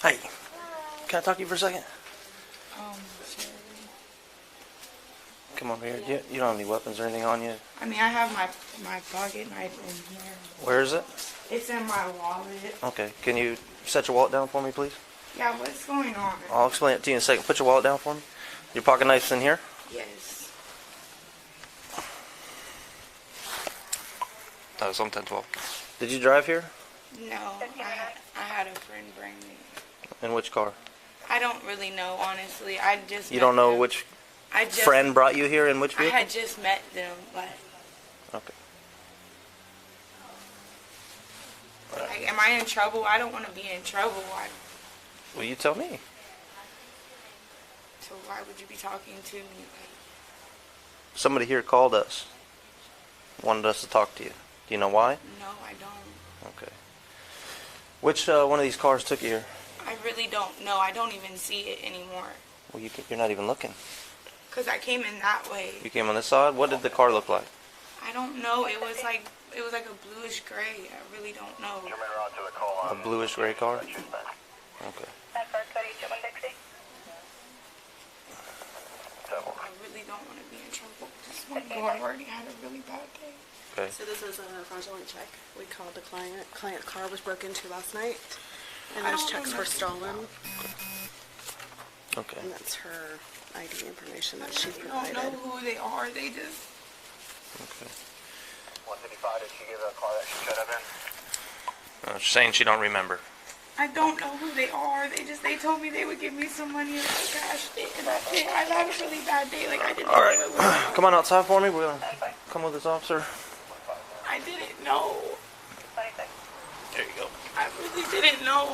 Hey, can I talk to you for a second? Sure. Come over here. You don't have any weapons or anything on you? I mean, I have my pocket knife in here. Where is it? It's in my wallet. Okay. Can you set your wallet down for me, please? Yeah, what's going on? I'll explain it to you in a second. Put your wallet down for me. Your pocket knife's in here? Yes. That was on 1012. Did you drive here? No, I had a friend bring me. In which car? I don't really know, honestly. I just You met don't know them. which I just, friend brought you here in which I vehicle? had just met them, but Okay. like, am I in trouble? I don't want to be in trouble. Well, you tell me. So why would you be talking to me? Somebody here called us. Wanted us to talk to you. Do you know why? No, I don't. Okay. Which one of these cars took you here? I really don't know. I don't even see it anymore. Well, you're not even looking. Because I came in that way. You came on this side? What did the car look like? I don't know. It was like a bluish gray. I really don't know. A bluish gray car? Okay. I really don't want to be in trouble. This one boy already had a really bad day. Okay. So this is a fraudulent check. We called the client. Client's car was broken into last night, and I those don't checks know were nothing stolen. Okay. And that's her ID information that I she really don't provided. know who they are. They just... Okay. 155, did she give a car that she should have been? She's saying she don't remember. I don't know who they are. They told me they would give me some money and I cashed it. And that's it. I've had a really bad day. Like, I didn't know Alright. what was going on. Come on outside for me. We're going to come with this officer. I didn't know. There you go. I really didn't know.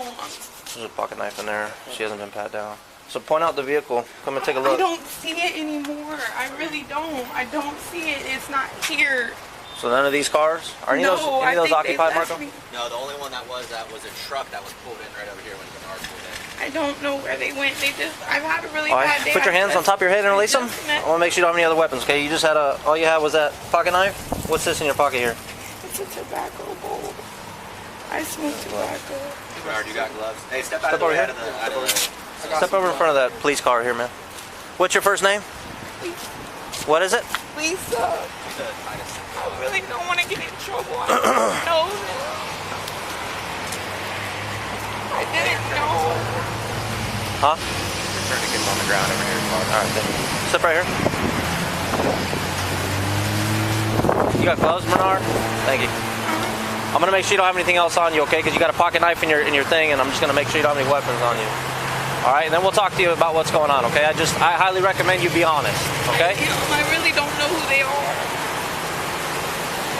There's a pocket knife in there. She hasn't been pat down. So point out the vehicle. Come and take a I look. don't see it anymore. I really don't. I don't see it. It's not here. So none of these cars? Are any of I those think they occupied, left Marco? me. No, the only one that was a truck that was pulled in right over here when Bernard pulled in. I don't know where they went. I've had a really All right. bad day. Put your hands on top of your head and release them. I want to make sure you don't have any other weapons, okay? You just had all you had was that pocket knife? What's this in your pocket here? It's a tobacco bowl. I smoke tobacco. Bernard, you got gloves? Hey, step out of the over way. here. Step over in front of that police car here, man. What's your first name? What is it? Lisa. I really don't want to get in trouble. I didn't know this. I didn't know. Huh? Turn to get on the ground over here. All right, then. Step right here. You got gloves, Bernard? Thank you. I'm gonna make sure you don't have anything else on you, okay? Because you got a pocket knife in your thing, and I'm just gonna make sure you don't have any weapons on you. All right, and then we'll talk to you about what's going on, okay? I highly recommend you be honest, okay? I really don't know who they are.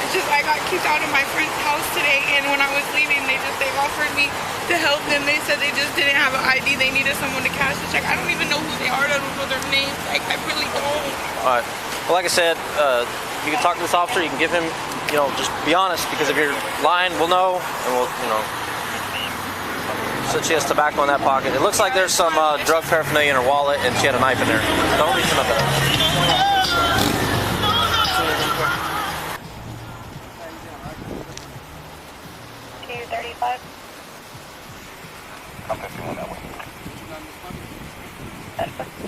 It's just I got kicked out of my friend's house today, and when I was leaving, they offered me to help them. They said they just didn't have an ID. They needed someone to cash the check. I don't even know who they are. I don't know their names. Like, I really don't. All right. Well, like I said, you can talk to this officer. You can give him, just be honest. Because if you're lying, we'll know, and we'll, So she has tobacco in that pocket. It looks like there's some drug paraphernalia in her wallet, and she had a knife in there. Don't reach up at her. 35. I'm 51 that way.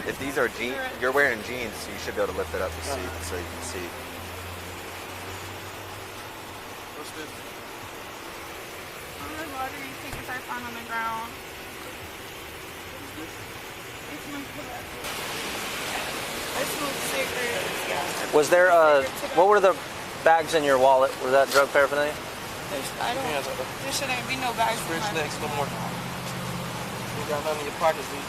If these are jeans, you're wearing jeans, so you should be able to lift it up to see, so you can see. What's this? All the lottery tickets I found on the ground. It's my tobacco. I smoke cigarettes. Yeah. Was there, what were the bags in your wallet? Was that drug paraphernalia? There shouldn't be no bags. Rich next, no more. You got nothing in your pockets, do you?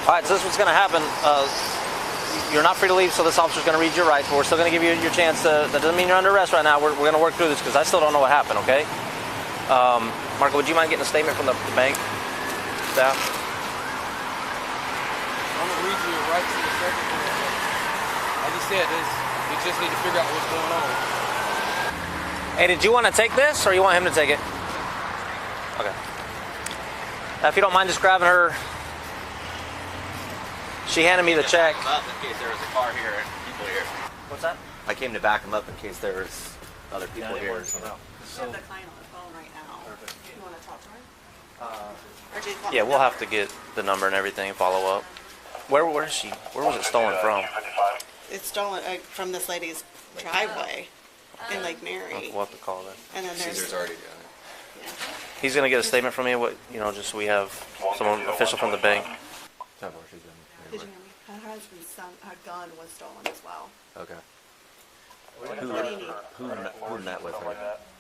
All right, so this is what's going to happen. You're not free to leave, so this officer's going to read your rights, but we're still going to give you your chance to, that doesn't mean you're under arrest right now. We're going to work through this because I still don't know what happened, okay? Marco, would you mind getting a statement from the bank staff? I'm going to read you your rights in a second. Like you said, we just need to figure out what's going on. Hey, did you want to take this, or you want him to take it? Okay. If you don't mind just grabbing her. She handed me the check. Up in case there was a car here and people here. What's that? I came to back him up in case there was other people here. We have the client on the phone right now. You want to talk to her? Would you want Yeah, me we'll to- have to get the number and everything and follow up. Where was she? Where was it stolen from? It's stolen from this lady's driveway in Lake Mary. We'll have to call them. And then there's... Caesar's already done it. Yeah. He's gonna get a statement from me. What just so we have someone official from the bank. Tell her she's done it. Did you hear me? Her husband's son, her gun was stolen as well. Okay. What do you need? Who met with her?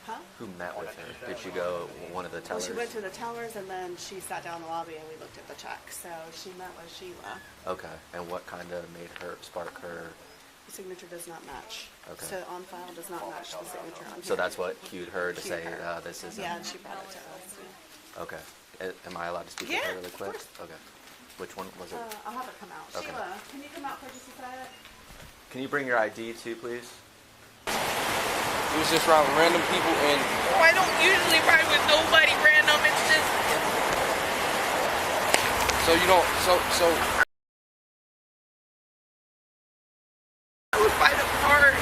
Huh? Who met with her? Did she go one of the Well, tellers? she went to the tellers and then she sat down in the lobby and we looked at the check. So she met with Sheila. Okay. And what kind of made her spark her? The signature does not match. Okay. So on file does not match the signature on here. So that's what cued her to Cued say her. this isn't. Yeah, and she brought it to us. Yeah. Okay. Am I allowed to speak Yeah, with her really of quick? course. Okay. Which one was it? I'll have her come out. Okay. Sheila, can you come out for just a sec? Can you bring your ID too, please? He was just around random people and I don't usually ride with nobody random. It's just so you don't so I was by the park.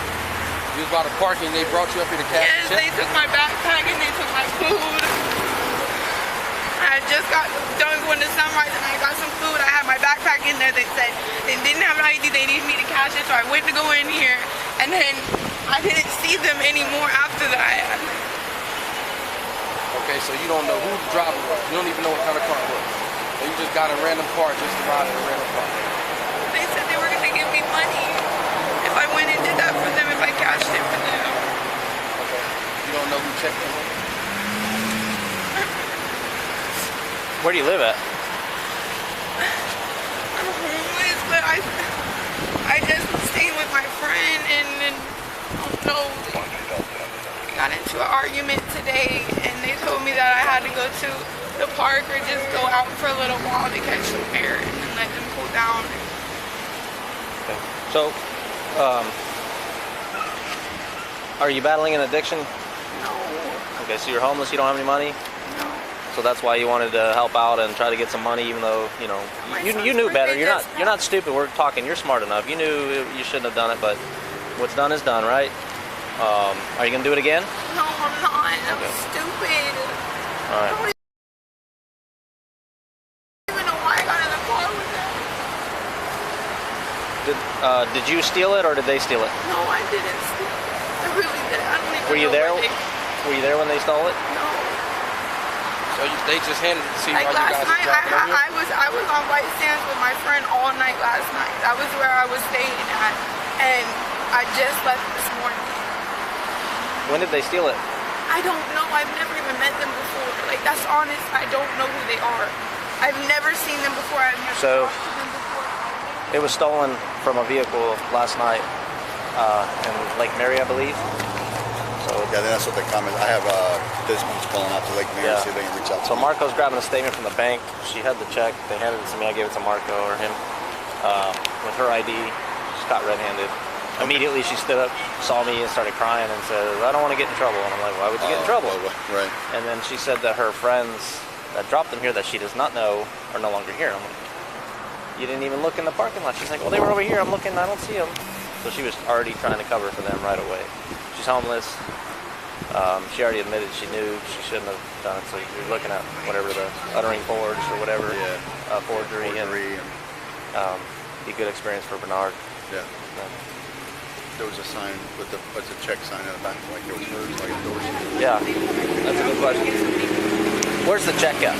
you was by the park and they brought you up here to cash Yes, the they check? took my backpack and they took my food. I just got done going to Sunrise and I got some food. I had my backpack in there. They said they didn't have an ID. They needed me to cash it, so I went to go in here, and then I didn't see them anymore after that. Okay, so you don't know who the driver was. You don't even know what kind of car it was. So you just got a random car just to ride in a random car. They said they were going to give me money if I went and did that for them, if I cashed it for them. Okay. You don't know who checked them. Where do you live at? I'm homeless, but I just stayed with my friend and then, I don't know, we got into an argument today and they told me that I had to go to the park or just go out for a little while to catch some air and then let them cool down. Okay. So, are you battling an addiction? No, Okay, so you're homeless. You don't have any money. no. So that's why you wanted to help out and try to get some money, even though you knew better. You're not stupid. We're talking. You're smart enough. You knew you shouldn't have done it, but what's done is done, right? Are you gonna do it again? No, I'm not. I'm Okay. stupid. All I right. don't even know why I got in the car with them. Did you steal it or did they steal it? No, I didn't steal it. I really did. I don't even Were you know there? where Were you there when they stole it? No. So they just handed it to see Like why you last guys night, are driving over here? I was on White Sands with my friend all night last night. That was where I was staying at, and I just left this morning. When did they steal it? I don't know. I've never even met them before. Like that's honest. I don't know who they are. I've never seen them before. I've never So- talked to them before. It was stolen from a vehicle last night in Lake Mary, I believe. So Yeah, that's what they comment. I have participants calling out to Lake Mary Yeah. to see if they can reach out to So me. Marco's grabbing a statement from the bank. She had the check. They handed it to me. I gave it to Marco or him with her ID. She's caught red-handed. Immediately she stood up, saw me, and started crying and said, "I don't want to get in trouble." And I'm like, "Why would you get in trouble?" Right. And then she said that her friends that dropped them here that she does not know are no longer here. I'm like, "You didn't even look in the parking lot." She's like, "Well, they were over here. I'm looking. I don't see them." So she was already trying to cover for them right away. She's homeless. She already admitted she knew she shouldn't have done it. So you're looking at whatever the uttering forged or whatever, forgery, Forgery and be a good experience for Bernard. yeah. There was a sign with a check sign in the back, like it was hers, like endorsed. Yeah, that's a good question. Where's the check at? I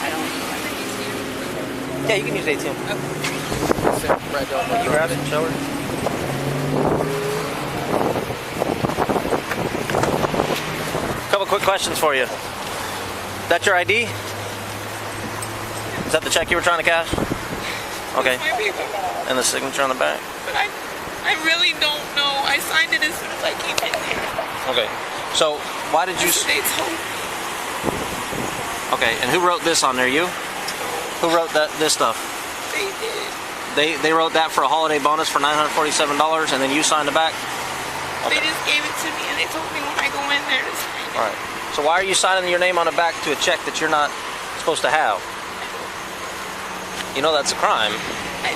don't know. I think it's here. Yeah, you can use ATM. Right down You grab it and show her. Couple quick questions for you. That's your ID? Is that the check you were trying to cash? Okay. It's my paper. And the signature on the back? But I really don't know. I signed it as soon as I came in here. Okay. So why did you? They told me. Okay. And who wrote this on there? You? Who wrote this stuff? They did. They wrote that for a holiday bonus for $947, and then you signed the back. They just gave it to me and they told me when I go in there to sign it. All right. So why are you signing your name on the back to a check that you're not supposed to have? You know that's a crime.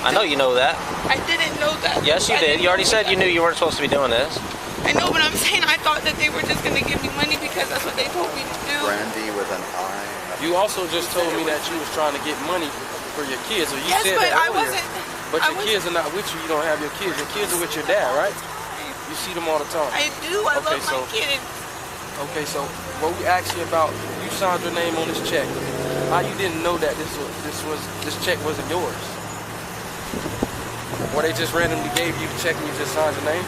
I know you know that. I didn't know that. Yes, you I did. didn't You already know said that. you knew you weren't supposed to be doing this. I know, but I'm saying I thought that they were just going to give me money because that's what they told me to do. Brandy with an I. You also just told me that you was trying to get money for your kids. So you Yes, said but that I earlier. wasn't. But I your wasn't- kids are not with you. You don't have your kids. Your kids are with your dad, right? You see them all the time. I do. I Okay, love my kids. Okay, so what we asked you about, you signed your name on this check. How you didn't know that this check wasn't yours? Or they just randomly gave you the check and you just signed your name?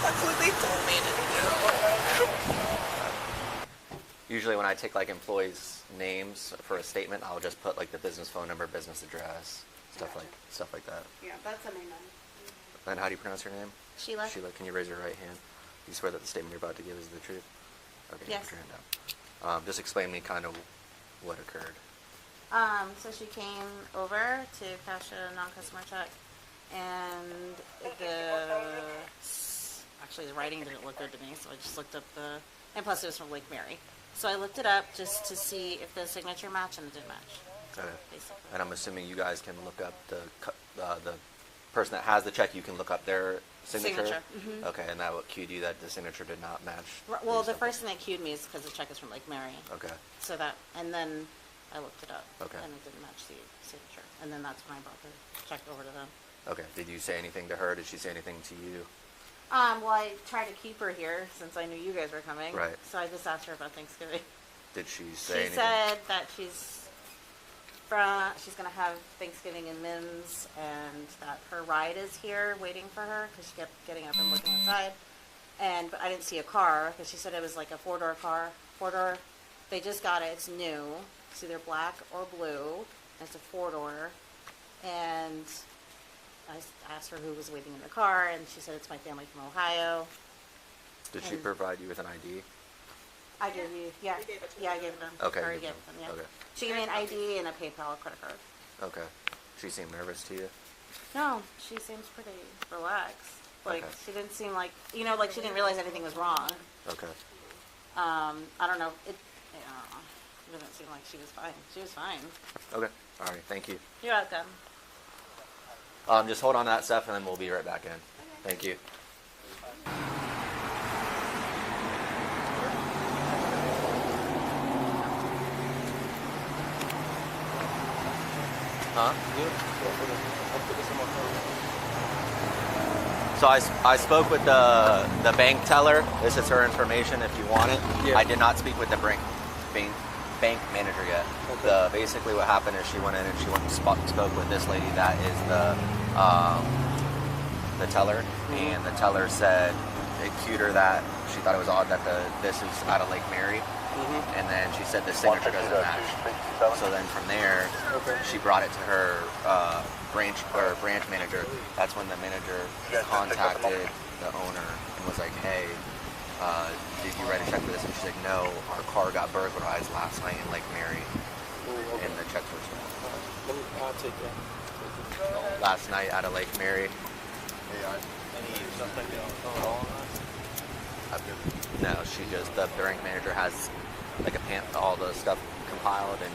That's what they told me to do. Usually when I take like employees' names for a statement, I'll just put like the business phone number, business address, stuff like that. Yeah, that's a name. And how do you pronounce your name? Sheila? Sheila, can you raise your right hand? You swear that the statement you're about to give is the truth? Okay, Yes. put your hand down. Just explain to me kind of what occurred. So she came over to cash a non-customer check, and actually the writing didn't look good to me, so I just looked up and plus it was from Lake Mary. So I looked it up just to see if the signature matched, and it didn't match. Okay. Basically. And I'm assuming you guys can look up the person that has the check. You can look up their signature. Mhm. Okay, and that what cued you that the signature did not match. Well, the first thing that cued me is because the check is from Lake Mary. Okay. So and then I looked it up. Okay. And it didn't match the signature. And then that's when I brought the check over to them. Okay. Did you say anything to her? Did she say anything to you? Well, I tried to keep her here since I knew you guys were coming. Right. So I just asked her about Thanksgiving. Did she say She anything? said that she's going to have Thanksgiving in Mims, and that her ride is here waiting for her because she kept getting up and looking outside. But I didn't see a car because she said it was like a four-door car. Four-door. They just got it. It's new. It's either black or blue. And it's a four-door. And I asked her who was waiting in the car, and she said it's my family from Ohio. Did she provide you with an ID? I gave you, yeah, yeah, I gave it to them. Okay, I already you gave gave it to them, yeah. them. Okay. She gave me an ID and a PayPal credit card. Okay. She seemed nervous to you? No, she seems pretty relaxed. Like, Okay. she didn't seem like, like she didn't realize anything was wrong. Okay. I don't know, it didn't seem like she was fine. She was fine. Okay. All right. Thank you. You're welcome. Just hold on to that stuff, and then we'll be right back in. Thank you. Huh? So I spoke with the bank teller. This is her information if you want it. Yeah. I did not speak with the bank manager yet. Okay. Basically what happened is she went in and she went and spoke with this lady that is the teller. And the teller said it cued her that she thought it was odd that this is out of Lake Mary. And then she said the signature doesn't match. So then from there, she brought it to her branch manager. That's when the manager contacted the owner and was like, "Hey, did you write a check for this?" And she's like, "No, our car got burglarized last night in Lake Mary, and the checks were stolen." I'll take that. Last night out of Lake Mary. No, the bank manager has like all the stuff compiled, and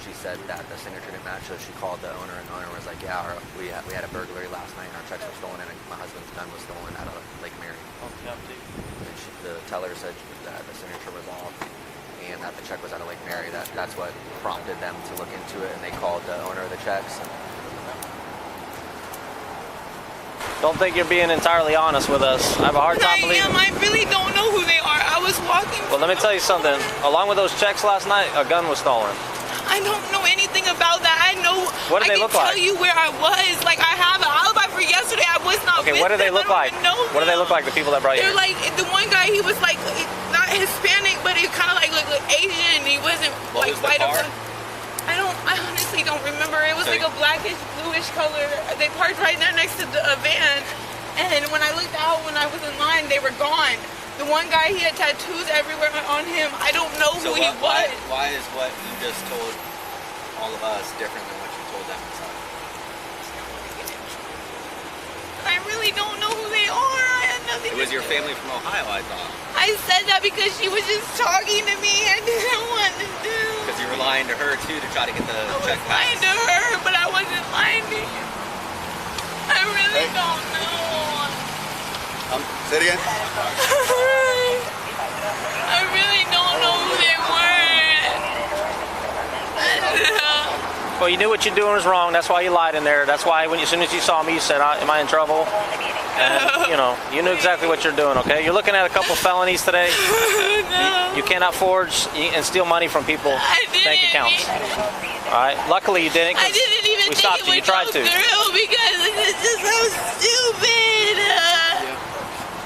she said that the signature didn't match, so she called the owner, and the owner was like, "Yeah, we had a burglary last night, and our checks were stolen, and my husband's gun was stolen out of Lake Mary." And the teller said that the signature was off, and that the check was out of Lake Mary. That's what prompted them to look into it, and they called the owner of the checks. Don't think you're being entirely honest with us. I have a hard time believing. I really don't know who they are. I was walking. Well, let me tell you something. Along with those checks last night, a gun was stolen. I don't know anything about that. I know. What do they look like? I can tell you where I was. Like, I have an alibi for yesterday. I was not. Okay, with what do they them. look I like? don't even know What do they them. look like? The people that brought you They're here? like the one guy. He was like not Hispanic, but he kind of like looked Asian. He wasn't What like was the white car? or. I honestly don't remember. It was So like a blackish, bluish color. They parked right there next to a van. And when I looked out, when I was in line, they were gone. The one guy, he had tattoos everywhere on him. I don't know who he was. Why is what you just told all of us different than what you told them inside? I really don't know who they are. I had nothing It was to your do. family from Ohio, I thought. I said that because she was just talking to me. I didn't want to do. Because you were lying to her, too, to try to get the I was check lying passed. to her, but I wasn't lying to you. I really don't know. Say it again. I really don't know who they were. Well, you knew what you're doing was wrong. That's why you lied in there. That's why as soon as you saw me, you said, am I in trouble? And, you knew exactly what you're doing, okay? You're looking at a couple felonies today. No. You cannot forge and steal money from people. I didn't. Bank accounts. All right. Luckily, you didn't. I didn't even we think stopped it you. You would tried go to. through because it's just so stupid.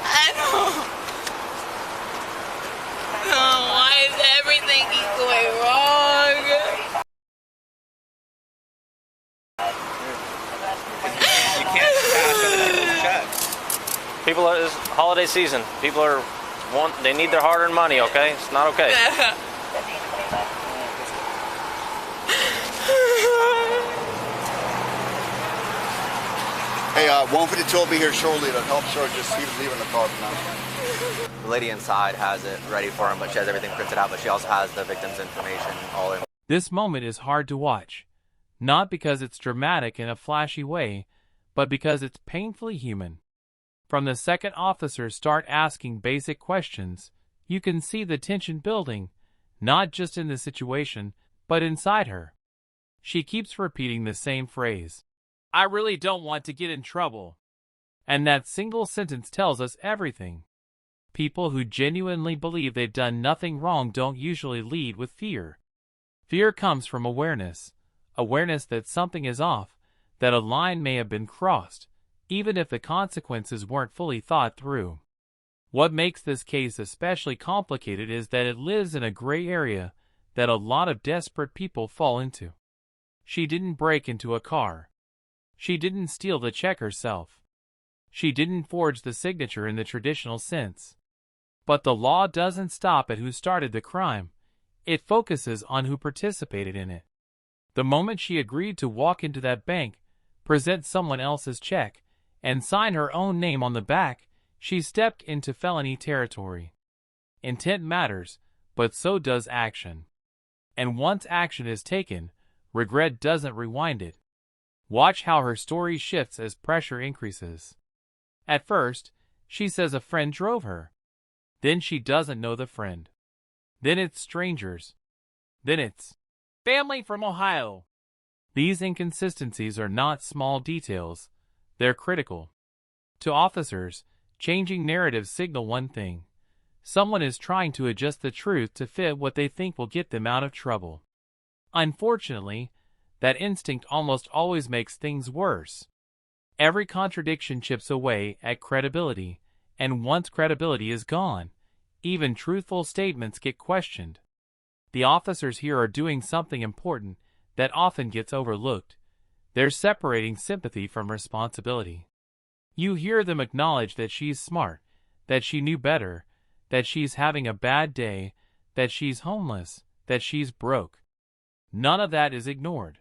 I don't. Why is everything keep going wrong? You can't cash other people's checks. People, it's holiday season. People they need their hard-earned money, okay? It's not okay. Hey, 152 will be here shortly to help sir. Just he's leaving the car now. The lady inside has it ready for him, but she has everything printed out, but she also has the victim's information all in. This moment is hard to watch, not because it's dramatic in a flashy way, but because it's painfully human. From the second officers start asking basic questions, you can see the tension building, not just in the situation, but inside her. She keeps repeating the same phrase, "I really don't want to get in trouble." And that single sentence tells us everything. People who genuinely believe they've done nothing wrong don't usually lead with fear. Fear comes from awareness that something is off, that a line may have been crossed, even if the consequences weren't fully thought through. What makes this case especially complicated is that it lives in a gray area that a lot of desperate people fall into. She didn't break into a car. She didn't steal the check herself. She didn't forge the signature in the traditional sense. But the law doesn't stop at who started the crime. It focuses on who participated in it. The moment she agreed to walk into that bank, present someone else's check, and sign her own name on the back, she stepped into felony territory. Intent matters, but so does action. And once action is taken, regret doesn't rewind it. Watch how her story shifts as pressure increases. At first, she says a friend drove her. Then she doesn't know the friend. Then it's strangers. Then it's family from Ohio. These inconsistencies are not small details. They're critical. To officers, changing narratives signal one thing. Someone is trying to adjust the truth to fit what they think will get them out of trouble. Unfortunately, that instinct almost always makes things worse. Every contradiction chips away at credibility, and once credibility is gone, even truthful statements get questioned. The officers here are doing something important that often gets overlooked. They're separating sympathy from responsibility. You hear them acknowledge that she's smart, that she knew better, that she's having a bad day, that she's homeless, that she's broke. None of that is ignored.